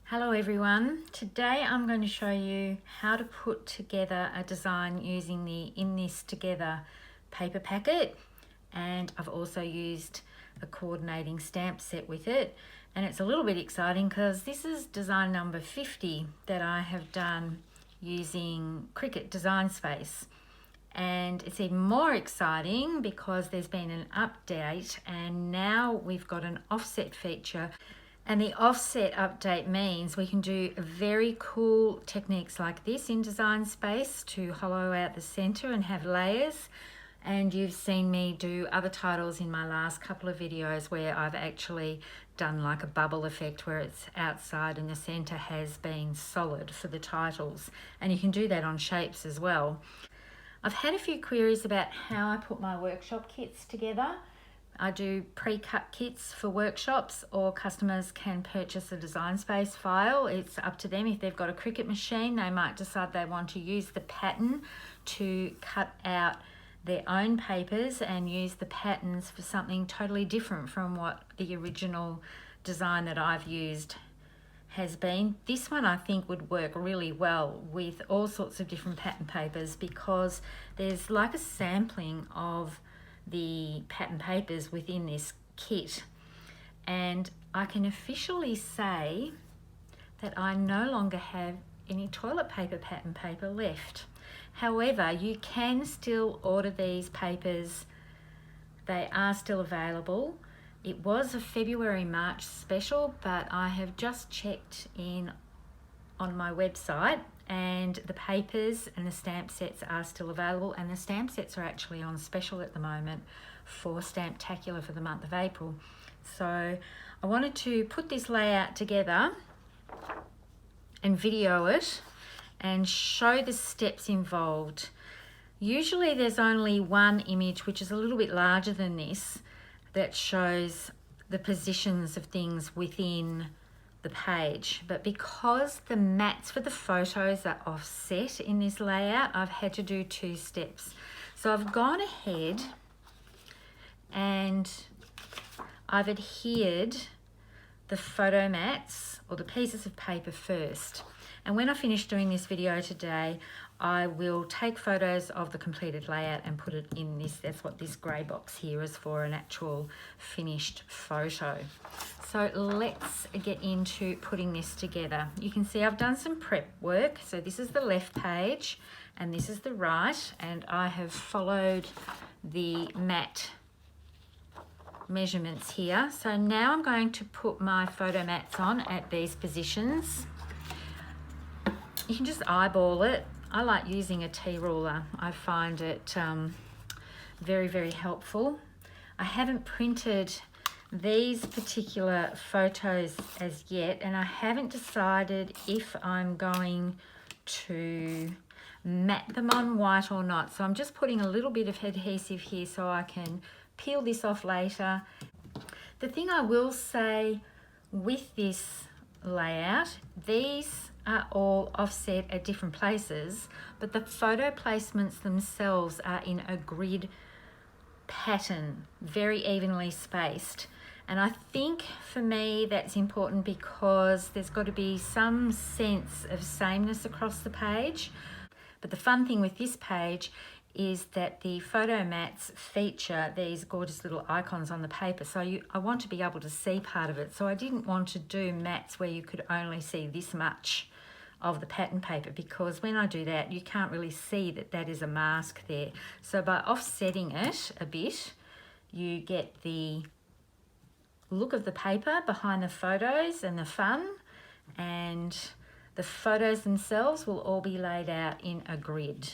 Hello everyone. Today I'm going to show you how to put together a design using the In This Together paper packet, and I've also used a coordinating stamp set with it, and it's a little bit exciting because this is design number 50 that I have done using Cricut Design Space. And it's even more exciting because there's been an update and now we've got an offset feature. And the offset update means we can do very cool techniques like this in Design Space to hollow out the center and have layers. And you've seen me do other titles in my last couple of videos where I've actually done like a bubble effect where it's outside and the center has been solid for the titles. And you can do that on shapes as well. I've had a few queries about how I put my workshop kits together. I do pre-cut kits for workshops, or customers can purchase a Design Space file. It's up to them. If they've got a Cricut machine, they might decide they want to use the pattern to cut out their own papers and use the patterns for something totally different from what the original design that I've used has been. This one I think would work really well with all sorts of different pattern papers because there's like a sampling of the pattern papers within this kit, and I can officially say that I no longer have any toilet paper pattern paper left. However, you can still order these papers. They are still available. It was a February-March special, but I have just checked in on my website and the papers and the stamp sets are still available, and the stamp sets are actually on special at the moment for Stamptacular for the month of April. So I wanted to put this layout together and video it and show the steps involved. Usually there's only one image, which is a little bit larger than this, that shows the positions of things within the page, but because the mats for the photos are offset in this layout, I've had to do two steps. So I've gone ahead and I've adhered the Photomats or the pieces of paper first, and when I finish doing this video today I will take photos of the completed layout and put it in this. That's what this grey box here is for, an actual finished photo. So let's get into putting this together. You can see I've done some prep work. So this is the left page and this is the right, and I have followed the mat measurements here. So now I'm going to put my Photomats on at these positions. You can just eyeball it. I like using a T-ruler. I find it very, very helpful. I haven't printed these particular photos as yet, and I haven't decided if I'm going to mat them on white or not. So I'm just putting a little bit of adhesive here so I can peel this off later. The thing I will say with this layout, these are all offset at different places, but the photo placements themselves are in a grid pattern, very evenly spaced. And I think for me that's important because there's got to be some sense of sameness across the page. But the fun thing with this page is that the Photomats feature these gorgeous little icons on the paper, so I want to be able to see part of it. So I didn't want to do mats where you could only see this much of the pattern paper, because when I do that you can't really see that that is a mask there. So by offsetting it a bit, you get the look of the paper behind the photos and the fun, and the photos themselves will all be laid out in a grid.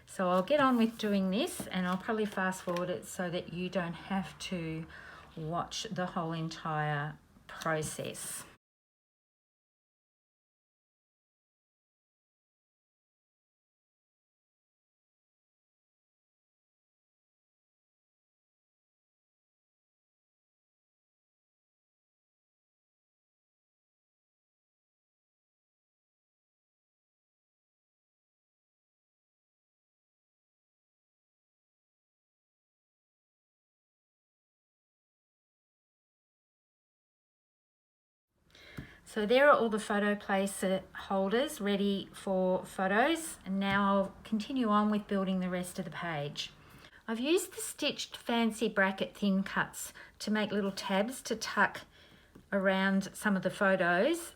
So I'll get on with doing this, and I'll probably fast forward it so that you don't have to watch the whole entire process. So there are all the photo placer holders ready for photos, and now I'll continue on with building the rest of the page. I've used the stitched fancy bracket thin cuts to make little tabs to tuck around some of the photos.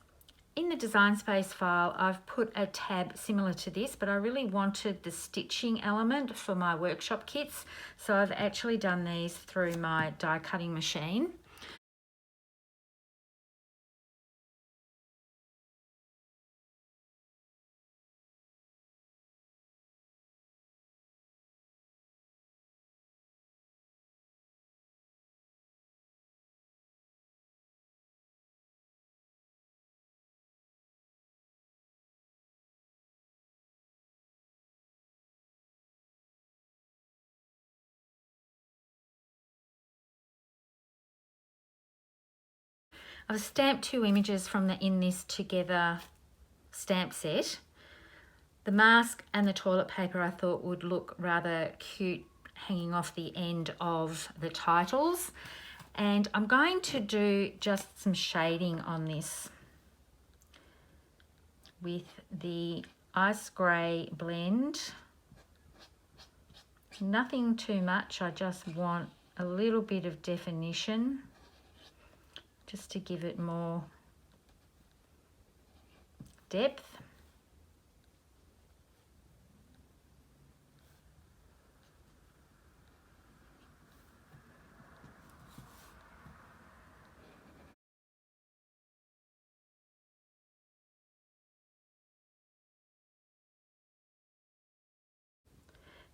In the Design Space file, I've put a tab similar to this, but I really wanted the stitching element for my workshop kits, so I've actually done these through my die cutting machine. I've stamped 2 images from the In This Together stamp set. The mask and the toilet paper I thought would look rather cute hanging off the end of the titles. And I'm going to do just some shading on this with the ice grey blend. Nothing too much, I just want a little bit of definition just to give it more depth.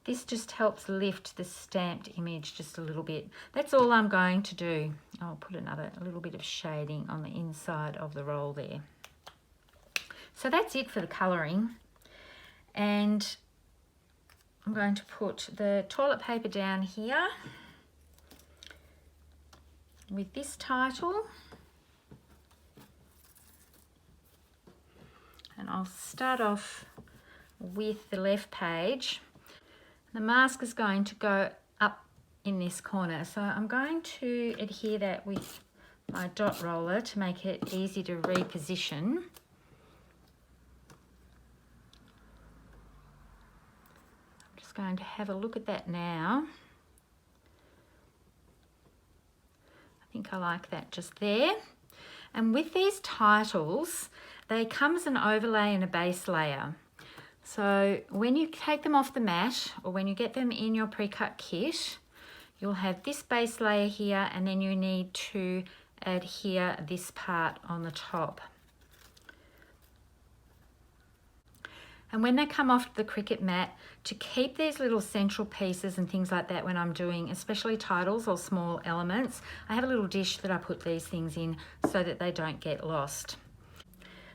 This just helps lift the stamped image just a little bit. That's all I'm going to do. I'll put a little bit of shading on the inside of the roll there. So that's it for the colouring. And I'm going to put the toilet paper down here with this title. And I'll start off with the left page. The mask is going to go up in this corner, so I'm going to adhere that with my dot roller to make it easy to reposition. I'm just going to have a look at that now. I think I like that just there. And with these titles, they come as an overlay and a base layer. So when you take them off the mat or when you get them in your pre-cut kit, you'll have this base layer here, and then you need to adhere this part on the top. And when they come off the Cricut mat, to keep these little central pieces and things like that when I'm doing especially titles or small elements, I have a little dish that I put these things in so that they don't get lost.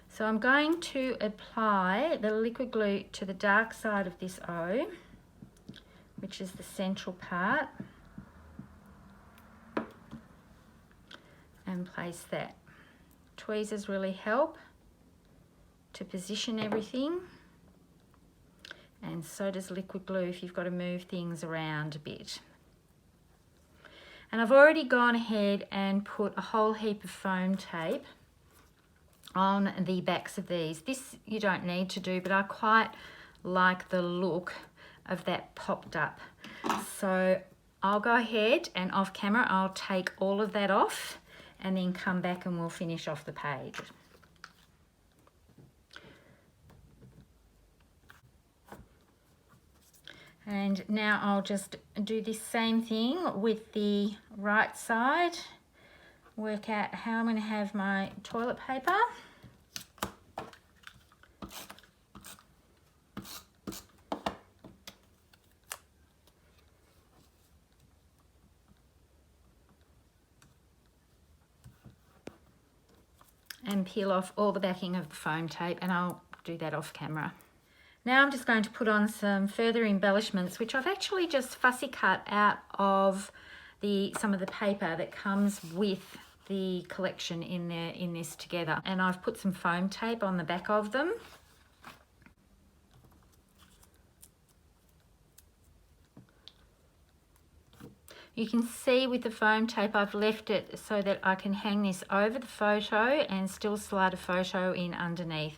So I'm going to apply the liquid glue to the dark side of this O, which is the central part, and place that. Tweezers really help to position everything, and so does liquid glue if you've got to move things around a bit. And I've already gone ahead and put a whole heap of foam tape on the backs of these. This you don't need to do, but I quite like the look of that popped up. So I'll go ahead and off camera I'll take all of that off and then come back and we'll finish off the page. And now I'll just do this same thing with the right side. Work out how I'm going to have my toilet paper. And peel off all the backing of the foam tape, and I'll do that off camera. Now I'm just going to put on some further embellishments, which I've actually just fussy cut out of some of the paper that comes with the collection in this together. And I've put some foam tape on the back of them. You can see with the foam tape I've left it so that I can hang this over the photo and still slide a photo in underneath.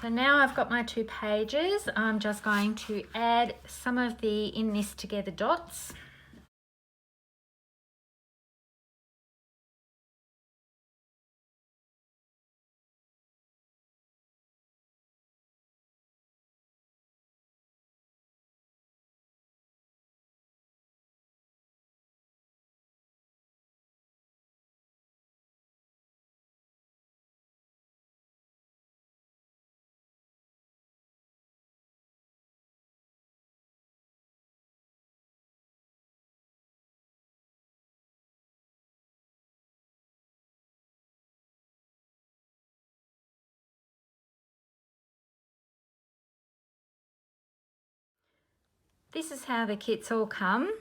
So now I've got my 2 pages. I'm just going to add some of the In This Together dots. This is how the kits all come,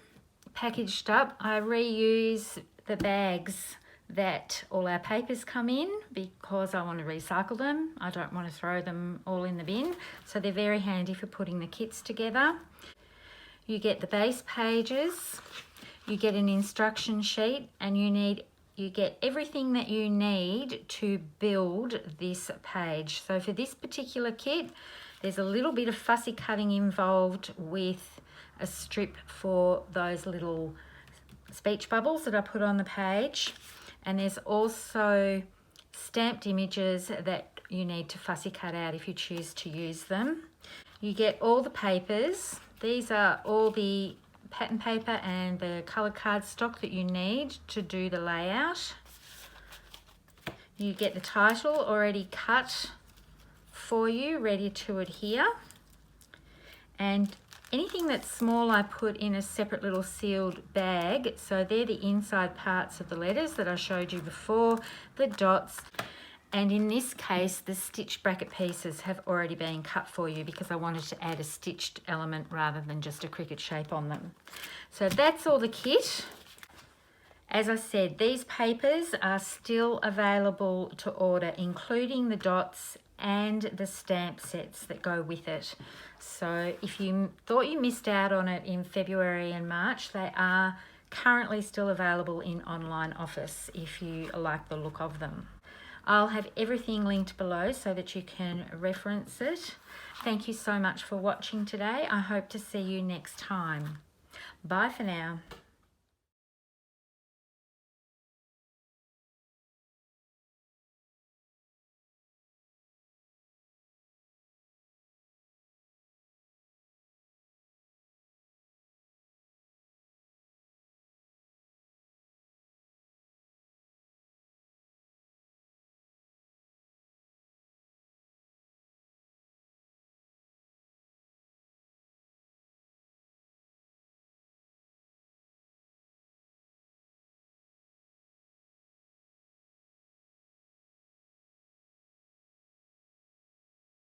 packaged up. I reuse the bags that all our papers come in because I want to recycle them. I don't want to throw them all in the bin, so they're very handy for putting the kits together. You get the base pages, you get an instruction sheet, and you get everything that you need to build this page. So for this particular kit, there's a little bit of fussy cutting involved with a strip for those little speech bubbles that I put on the page. And there's also stamped images that you need to fussy cut out if you choose to use them. You get all the papers. These are all the pattern paper and the colour cardstock that you need to do the layout. You get the title already cut for you, ready to adhere. And anything that's small I put in a separate little sealed bag. So they're the inside parts of the letters that I showed you before, the dots. And in this case, the stitch bracket pieces have already been cut for you because I wanted to add a stitched element rather than just a Cricut shape on them. So that's all the kit. As I said, these papers are still available to order, including the dots and the stamp sets that go with it. So if you thought you missed out on it in February and March, they are currently still available in online office if you like the look of them. I'll have everything linked below so that you can reference it. Thank you so much for watching today. I hope to see you next time. Bye for now.